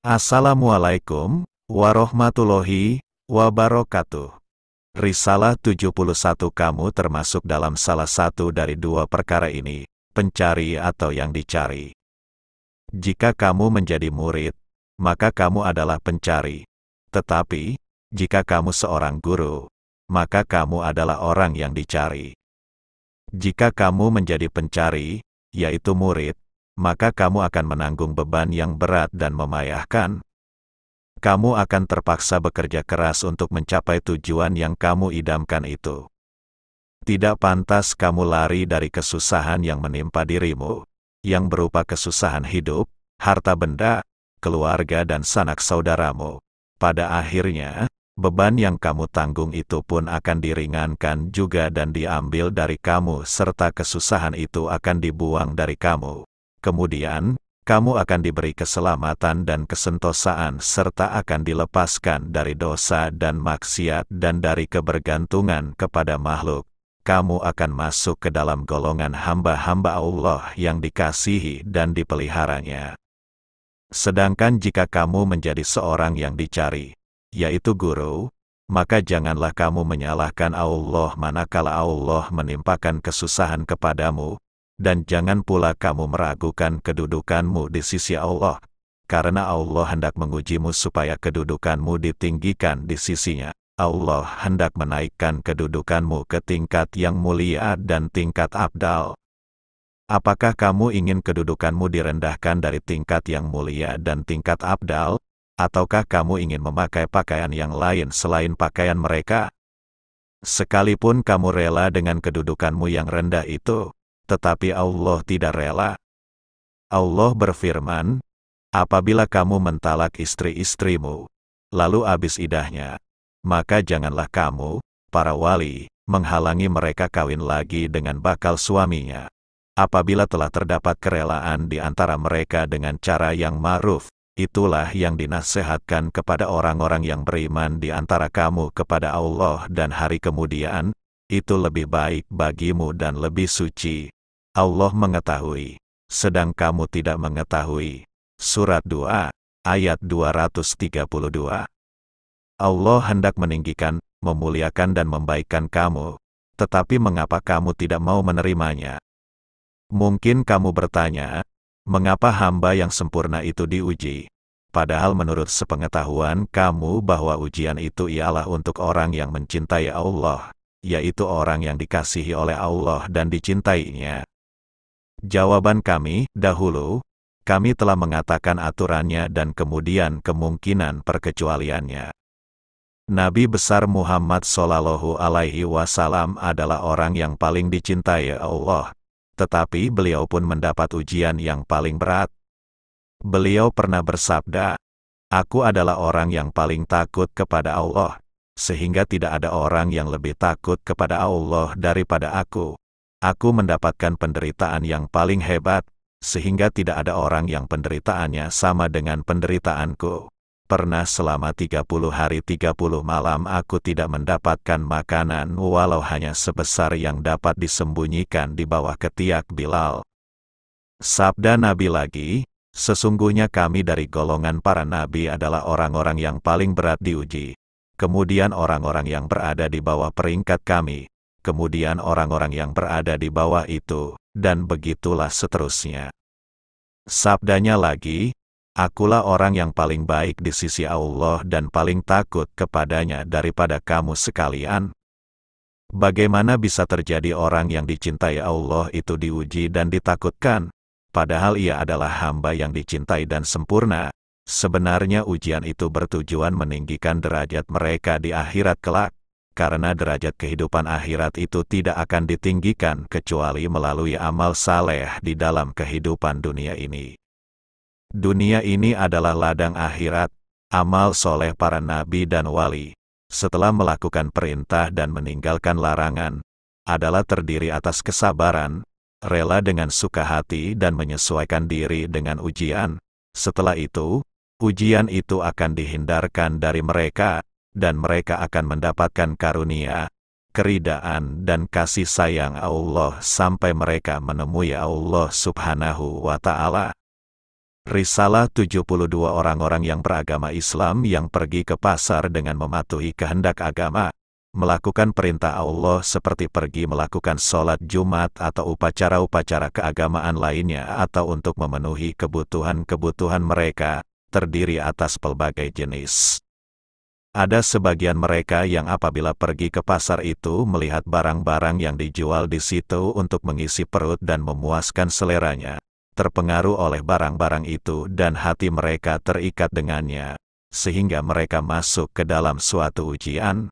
Assalamualaikum warahmatullahi wabarakatuh. Risalah 71. Kamu termasuk dalam salah satu dari dua perkara ini, pencari atau yang dicari. Jika kamu menjadi murid, maka kamu adalah pencari. Tetapi, jika kamu seorang guru, maka kamu adalah orang yang dicari. Jika kamu menjadi pencari, yaitu murid, maka kamu akan menanggung beban yang berat dan memayahkan. Kamu akan terpaksa bekerja keras untuk mencapai tujuan yang kamu idamkan itu. Tidak pantas kamu lari dari kesusahan yang menimpa dirimu, yang berupa kesusahan hidup, harta benda, keluarga dan sanak saudaramu. Pada akhirnya, beban yang kamu tanggung itu pun akan diringankan juga dan diambil dari kamu serta kesusahan itu akan dibuang dari kamu. Kemudian, kamu akan diberi keselamatan dan kesentosaan serta akan dilepaskan dari dosa dan maksiat dan dari kebergantungan kepada makhluk. Kamu akan masuk ke dalam golongan hamba-hamba Allah yang dikasihi dan dipeliharanya. Sedangkan jika kamu menjadi seorang yang dicari, yaitu guru, maka janganlah kamu menyalahkan Allah manakala Allah menimpakan kesusahan kepadamu, dan jangan pula kamu meragukan kedudukanmu di sisi Allah, karena Allah hendak mengujimu supaya kedudukanmu ditinggikan di sisinya. Allah hendak menaikkan kedudukanmu ke tingkat yang mulia dan tingkat abdal. Apakah kamu ingin kedudukanmu direndahkan dari tingkat yang mulia dan tingkat abdal, ataukah kamu ingin memakai pakaian yang lain selain pakaian mereka? Sekalipun kamu rela dengan kedudukanmu yang rendah itu, tetapi Allah tidak rela. Allah berfirman, apabila kamu mentalak istri-istrimu, lalu habis idahnya, maka janganlah kamu, para wali, menghalangi mereka kawin lagi dengan bakal suaminya. Apabila telah terdapat kerelaan di antara mereka dengan cara yang ma'ruf, itulah yang dinasihatkan kepada orang-orang yang beriman di antara kamu kepada Allah dan hari kemudian, itu lebih baik bagimu dan lebih suci. Allah mengetahui, sedang kamu tidak mengetahui. Surat 2, ayat 232. Allah hendak meninggikan, memuliakan dan membaikkan kamu, tetapi mengapa kamu tidak mau menerimanya? Mungkin kamu bertanya, mengapa hamba yang sempurna itu diuji? Padahal menurut sepengetahuan kamu bahwa ujian itu ialah untuk orang yang mencintai Allah, yaitu orang yang dikasihi oleh Allah dan dicintainya. Jawaban kami, dahulu, kami telah mengatakan aturannya dan kemudian kemungkinan perkecualiannya. Nabi besar Muhammad Shallallahu Alaihi Wasallam adalah orang yang paling dicintai Allah, tetapi beliau pun mendapat ujian yang paling berat. Beliau pernah bersabda, "Aku adalah orang yang paling takut kepada Allah, sehingga tidak ada orang yang lebih takut kepada Allah daripada aku. Aku mendapatkan penderitaan yang paling hebat, sehingga tidak ada orang yang penderitaannya sama dengan penderitaanku. Pernah selama 30 hari 30 malam aku tidak mendapatkan makanan walau hanya sebesar yang dapat disembunyikan di bawah ketiak Bilal." Sabda Nabi lagi, sesungguhnya kami dari golongan para nabi adalah orang-orang yang paling berat diuji. Kemudian orang-orang yang berada di bawah peringkat kami. Kemudian orang-orang yang berada di bawah itu, dan begitulah seterusnya. Sabdanya lagi, akulah orang yang paling baik di sisi Allah dan paling takut kepadanya daripada kamu sekalian. Bagaimana bisa terjadi orang yang dicintai Allah itu diuji dan ditakutkan, padahal ia adalah hamba yang dicintai dan sempurna? Sebenarnya ujian itu bertujuan meninggikan derajat mereka di akhirat kelak. Karena derajat kehidupan akhirat itu tidak akan ditinggikan kecuali melalui amal saleh di dalam kehidupan dunia ini. Dunia ini adalah ladang akhirat, amal soleh para nabi dan wali, setelah melakukan perintah dan meninggalkan larangan, adalah terdiri atas kesabaran, rela dengan suka hati dan menyesuaikan diri dengan ujian. Setelah itu, ujian itu akan dihindarkan dari mereka, dan mereka akan mendapatkan karunia, keridaan dan kasih sayang Allah sampai mereka menemui Allah Subhanahu wa Ta'ala. Risalah 72 orang-orang yang beragama Islam yang pergi ke pasar dengan mematuhi kehendak agama, melakukan perintah Allah seperti pergi melakukan sholat Jumat atau upacara-upacara keagamaan lainnya atau untuk memenuhi kebutuhan-kebutuhan mereka, terdiri atas pelbagai jenis. Ada sebagian mereka yang apabila pergi ke pasar itu melihat barang-barang yang dijual di situ untuk mengisi perut dan memuaskan seleranya, terpengaruh oleh barang-barang itu dan hati mereka terikat dengannya, sehingga mereka masuk ke dalam suatu ujian.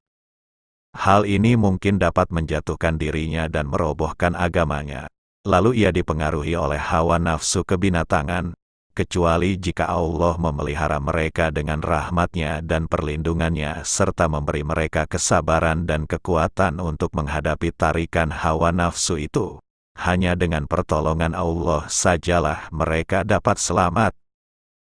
Hal ini mungkin dapat menjatuhkan dirinya dan merobohkan agamanya. Lalu ia dipengaruhi oleh hawa nafsu kebinatangan, kecuali jika Allah memelihara mereka dengan rahmat-Nya dan perlindungannya serta memberi mereka kesabaran dan kekuatan untuk menghadapi tarikan hawa nafsu itu. Hanya dengan pertolongan Allah sajalah mereka dapat selamat.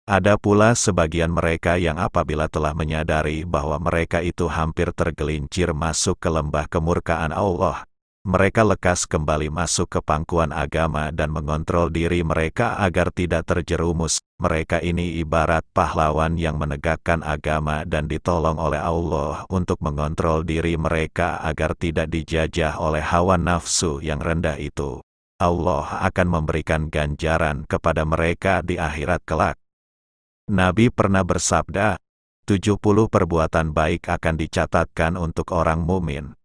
Ada pula sebagian mereka yang apabila telah menyadari bahwa mereka itu hampir tergelincir masuk ke lembah kemurkaan Allah, mereka lekas kembali masuk ke pangkuan agama dan mengontrol diri mereka agar tidak terjerumus. Mereka ini ibarat pahlawan yang menegakkan agama dan ditolong oleh Allah untuk mengontrol diri mereka agar tidak dijajah oleh hawa nafsu yang rendah itu. Allah akan memberikan ganjaran kepada mereka di akhirat kelak. Nabi pernah bersabda, 70 perbuatan baik akan dicatatkan untuk orang mukmin.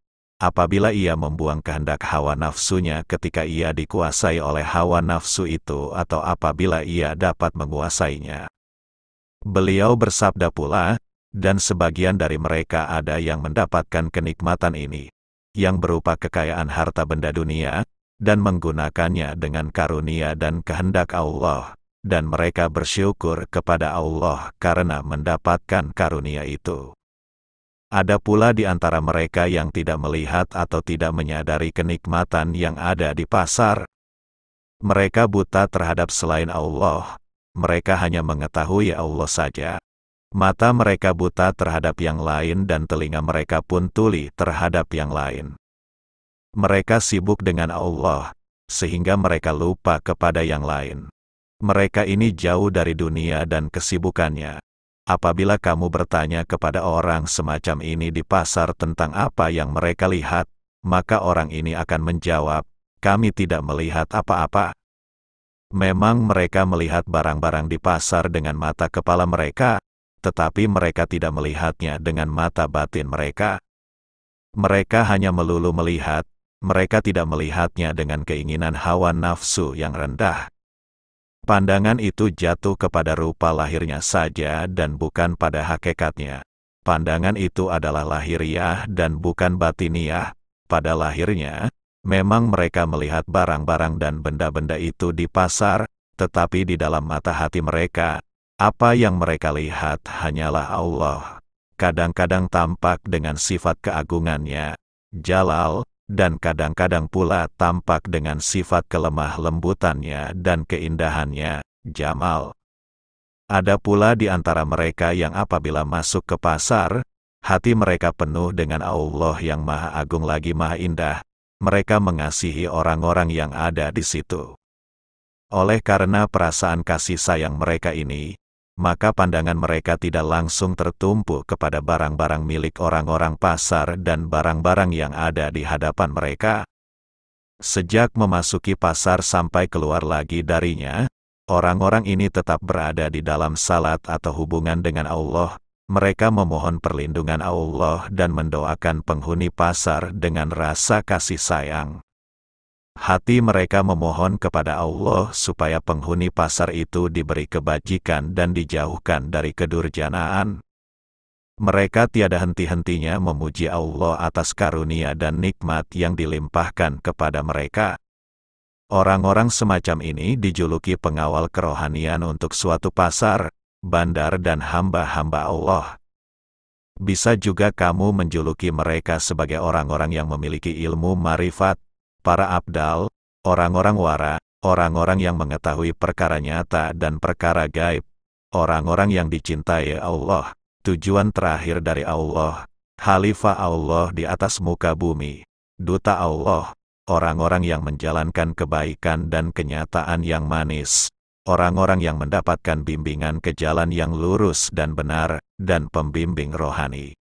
Apabila ia membuang kehendak hawa nafsunya ketika ia dikuasai oleh hawa nafsu itu atau apabila ia dapat menguasainya. Beliau bersabda pula, dan sebagian dari mereka ada yang mendapatkan kenikmatan ini, yang berupa kekayaan harta benda dunia, dan menggunakannya dengan karunia dan kehendak Allah, dan mereka bersyukur kepada Allah karena mendapatkan karunia itu. Ada pula di antara mereka yang tidak melihat atau tidak menyadari kenikmatan yang ada di pasar. Mereka buta terhadap selain Allah. Mereka hanya mengetahui Allah saja. Mata mereka buta terhadap yang lain dan telinga mereka pun tuli terhadap yang lain. Mereka sibuk dengan Allah, sehingga mereka lupa kepada yang lain. Mereka ini jauh dari dunia dan kesibukannya. Apabila kamu bertanya kepada orang semacam ini di pasar tentang apa yang mereka lihat, maka orang ini akan menjawab, kami tidak melihat apa-apa. Memang mereka melihat barang-barang di pasar dengan mata kepala mereka, tetapi mereka tidak melihatnya dengan mata batin mereka. Mereka hanya melulu melihat, mereka tidak melihatnya dengan keinginan hawa nafsu yang rendah. Pandangan itu jatuh kepada rupa lahirnya saja dan bukan pada hakikatnya. Pandangan itu adalah lahiriah dan bukan batiniah. Pada lahirnya, memang mereka melihat barang-barang dan benda-benda itu di pasar, tetapi di dalam mata hati mereka, apa yang mereka lihat hanyalah Allah. Kadang-kadang tampak dengan sifat keagungannya, Jalal, dan kadang-kadang pula tampak dengan sifat kelemah lembutannya dan keindahannya, Jamal. Ada pula di antara mereka yang apabila masuk ke pasar, hati mereka penuh dengan Allah yang Maha Agung lagi Maha Indah. Mereka mengasihi orang-orang yang ada di situ. Oleh karena perasaan kasih sayang mereka ini, maka pandangan mereka tidak langsung tertumpu kepada barang-barang milik orang-orang pasar dan barang-barang yang ada di hadapan mereka. Sejak memasuki pasar sampai keluar lagi darinya, orang-orang ini tetap berada di dalam salat atau hubungan dengan Allah. Mereka memohon perlindungan Allah dan mendoakan penghuni pasar dengan rasa kasih sayang. Hati mereka memohon kepada Allah supaya penghuni pasar itu diberi kebajikan dan dijauhkan dari kedurjanaan. Mereka tiada henti-hentinya memuji Allah atas karunia dan nikmat yang dilimpahkan kepada mereka. Orang-orang semacam ini dijuluki pengawal kerohanian untuk suatu pasar, bandar dan hamba-hamba Allah. Bisa juga kamu menjuluki mereka sebagai orang-orang yang memiliki ilmu marifat, para abdal, orang-orang wara, orang-orang yang mengetahui perkara nyata dan perkara gaib, orang-orang yang dicintai Allah, tujuan terakhir dari Allah, Khalifah Allah di atas muka bumi, duta Allah, orang-orang yang menjalankan kebaikan dan kenyataan yang manis, orang-orang yang mendapatkan bimbingan ke jalan yang lurus dan benar, dan pembimbing rohani.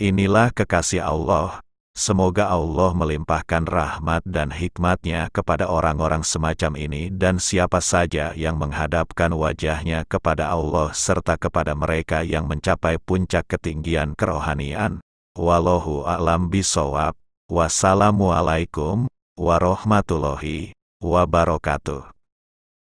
Inilah kekasih Allah. Semoga Allah melimpahkan rahmat dan hikmat-Nya kepada orang-orang semacam ini dan siapa saja yang menghadapkan wajahnya kepada Allah serta kepada mereka yang mencapai puncak ketinggian kerohanian. Wallahu a'lam bishawab. Wassalamualaikum warahmatullahi wabarakatuh.